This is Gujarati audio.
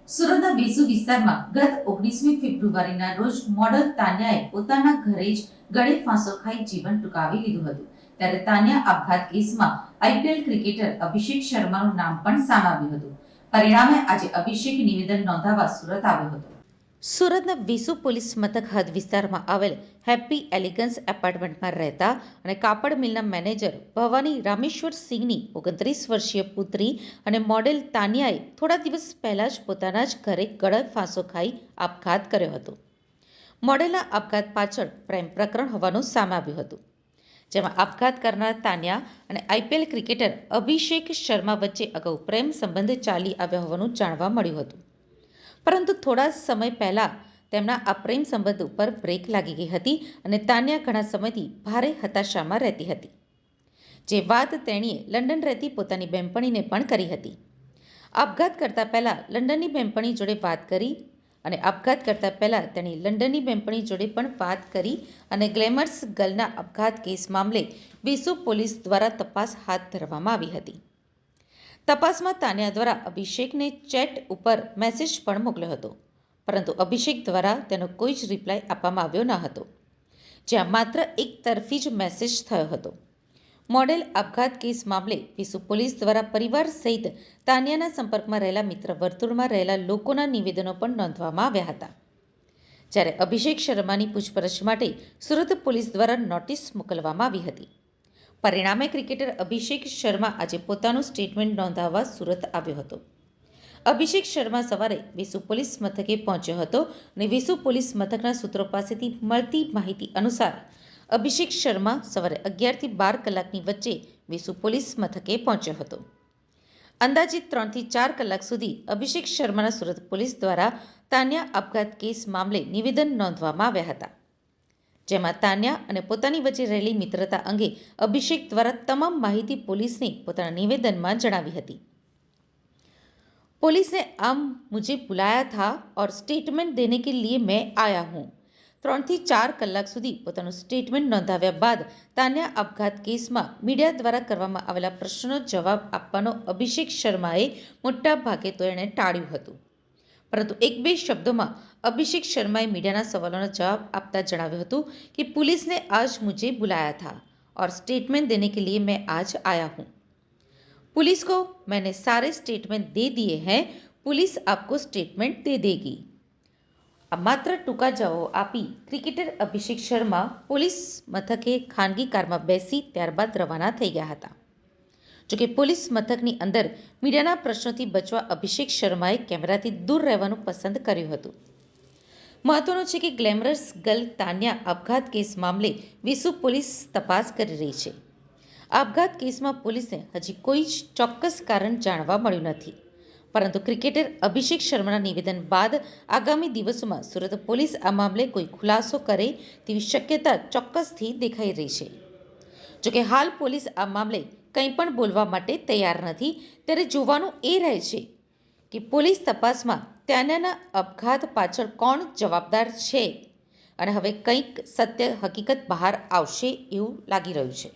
સુરતના વેસુ વિસ્તારમાં ગત 19મી ફેબ્રુઆરીના રોજ મોડલ તાન્યાએ પોતાના ઘરે જ ગળે ફાંસો ખાઈ જીવન ટૂંકાવી લીધું હતું. ત્યારે તાન્યા આપઘાત કેસમાં આઈપીએલ ક્રિકેટર અભિષેક શર્માનું નામ પણ સામે આવ્યું હતું. પરિણામે આજે અભિષેક નિવેદન નોંધાવવા સુરત આવ્યો હતો. સુરતના વેસુ પોલીસ મથક હદ વિસ્તારમાં આવેલ હેપ્પી એલિગન્સ એપાર્ટમેન્ટમાં રહેતા અને કાપડ મિલના મેનેજર ભવાની રામેશ્વર સિંહની 29 વર્ષીય પુત્રી અને મોડેલ તાન્યાએ થોડા દિવસ પહેલા જ પોતાના જ ઘરે ગળે ફાંસો ખાઈ આપઘાત કર્યો હતો. મોડેલના આપઘાત પાછળ પ્રેમ પ્રકરણ હોવાનું સામે આવ્યું હતું, જેમાં આપઘાત કરનાર તાન્યા અને આઈપીએલ ક્રિકેટર અભિષેક શર્મા વચ્ચે અગાઉ પ્રેમ સંબંધ ચાલી આવ્યા હોવાનું જાણવા મળ્યું હતું. પરંતુ થોડા સમય પહેલા તેમના આ પ્રેમ સંબંધ ઉપર બ્રેક લાગી ગઈ હતી અને તાન્યા ઘણા સમયથી ભારે હતાશામાં રહેતી હતી, જે વાત તેણીએ લંડન રહેતી પોતાની બહેનપણીને પણ કરી હતી. આપઘાત કરતા પહેલા લંડનની બહેનપણી જોડે વાત કરી અને આપઘાત કરતા પહેલા તેણી લંડનની બહેનપણી જોડે પણ વાત કરી અને ગ્લેમરસ ગર્લના આપઘાત કેસ મામલે વેસુ પોલીસ દ્વારા તપાસ હાથ ધરવામાં આવી હતી. તપાસમાં તાન્યા દ્વારા અભિષેકને ચેટ ઉપર મેસેજ પણ મોકલ્યો હતો, પરંતુ અભિષેક દ્વારા તેનો કોઈ જ રિપ્લાય આપવામાં આવ્યો ન હતો, જ્યાં માત્ર એક તરફી જ મેસેજ થયો હતો. મોડેલ આપઘાત કેસ મામલે વેસુ પોલીસ દ્વારા પરિવાર સહિત તાન્યાના સંપર્કમાં રહેલા મિત્ર વર્તુળમાં રહેલા લોકોના નિવેદનો પણ નોંધવામાં આવ્યા હતા. જ્યારે અભિષેક શર્માની પૂછપરછ માટે સુરત પોલીસ દ્વારા નોટિસ મોકલવામાં આવી હતી. પરિણામે ક્રિકેટર અભિષેક શર્મા આજે પોતાનું સ્ટેટમેન્ટ નોંધાવવા સુરત આવ્યો હતો. અભિષેક શર્મા સવારે વેસુ પોલીસ મથકે પહોંચ્યો હતો અને વેસુ પોલીસ મથકના સૂત્રો પાસેથી મળતી માહિતી અનુસાર અભિષેક શર્મા સવારે 11 થી 12 કલાકની વચ્ચે વેસુ પોલીસ મથકે પહોંચ્યો હતો. અંદાજિત 3 થી 4 કલાક સુધી અભિષેક શર્માના સુરત પોલીસ દ્વારા તાન્યા આપઘાત કેસ મામલે નિવેદન નોંધવામાં આવ્યા હતા, જેમાં તાન્યા અને પોતાની વચ્ચે રહેલી મિત્રતા અંગે અભિષેક દ્વારા તમામ માહિતી પોલીસને પોતાના નિવેદનમાં જણાવી હતી. पुलिस ने आम मुझे बुलाया था और स्टेटमेंट देने के लिए मैं आया हूँ. 3 થી 4 કલાક સુધી પોતાનું સ્ટેટમેન્ટ નોંધાવ્યા બાદ તાન્યા આપઘાત કેસમાં મીડિયા દ્વારા કરવામાં આવેલા પ્રશ્નનો જવાબ આપવાનો અભિષેક શર્માએ મોટા ભાગે તો એણે ટાળ્યું હતું. પરંતુ એક બે શબ્દોમાં અભિષેક શર્માએ મીડિયાના સવાલોનો જવાબ આપતા જણાવ્યું હતું કે पुलिस ने आज मुझे बुलाया था और स्टेटमेंट देने के लिए मैं आज आया हूँ. पुलिस को मैंने सारे स्टेटमेंट दे दिए हैं. पुलिस आपको स्टेटमेंट दे देगी. આ માત્ર ટૂંકા જવાબો આપી ક્રિકેટર અભિષેક શર્મા પોલીસ મથકે ખાનગી કારમાં બેસી ત્યારબાદ રવાના થઈ ગયા હતા. જોકે પોલીસ મથકની અંદર મીડિયાના પ્રશ્નોથી બચવા અભિષેક શર્માએ કેમેરાથી દૂર રહેવાનું પસંદ કર્યું હતું. મહત્વનું છે કે ગ્લેમરસ ગર્લ તાન્યા આપઘાત કેસ મામલે વેસુ પોલીસ તપાસ કરી રહી છે. આપઘાત કેસમાં પોલીસને હજી કોઈ જ ચોક્કસ કારણ જાણવા મળ્યું નથી, પરંતુ ક્રિકેટર અભિષેક શર્માના નિવેદન બાદ આગામી દિવસોમાં સુરત પોલીસ આ મામલે કોઈ ખુલાસો કરે તેવી શક્યતા ચોક્કસથી દેખાઈ રહી છે. જોકે હાલ પોલીસ આ મામલે કંઈ પણ બોલવા માટે તૈયાર નથી, ત્યારે જોવાનું એ રહે છે કે પોલીસ તપાસમાં તાન્યાના આપઘાત પાછળ કોણ જવાબદાર છે અને હવે કંઈક સત્ય હકીકત બહાર આવશે એવું લાગી રહ્યું છે.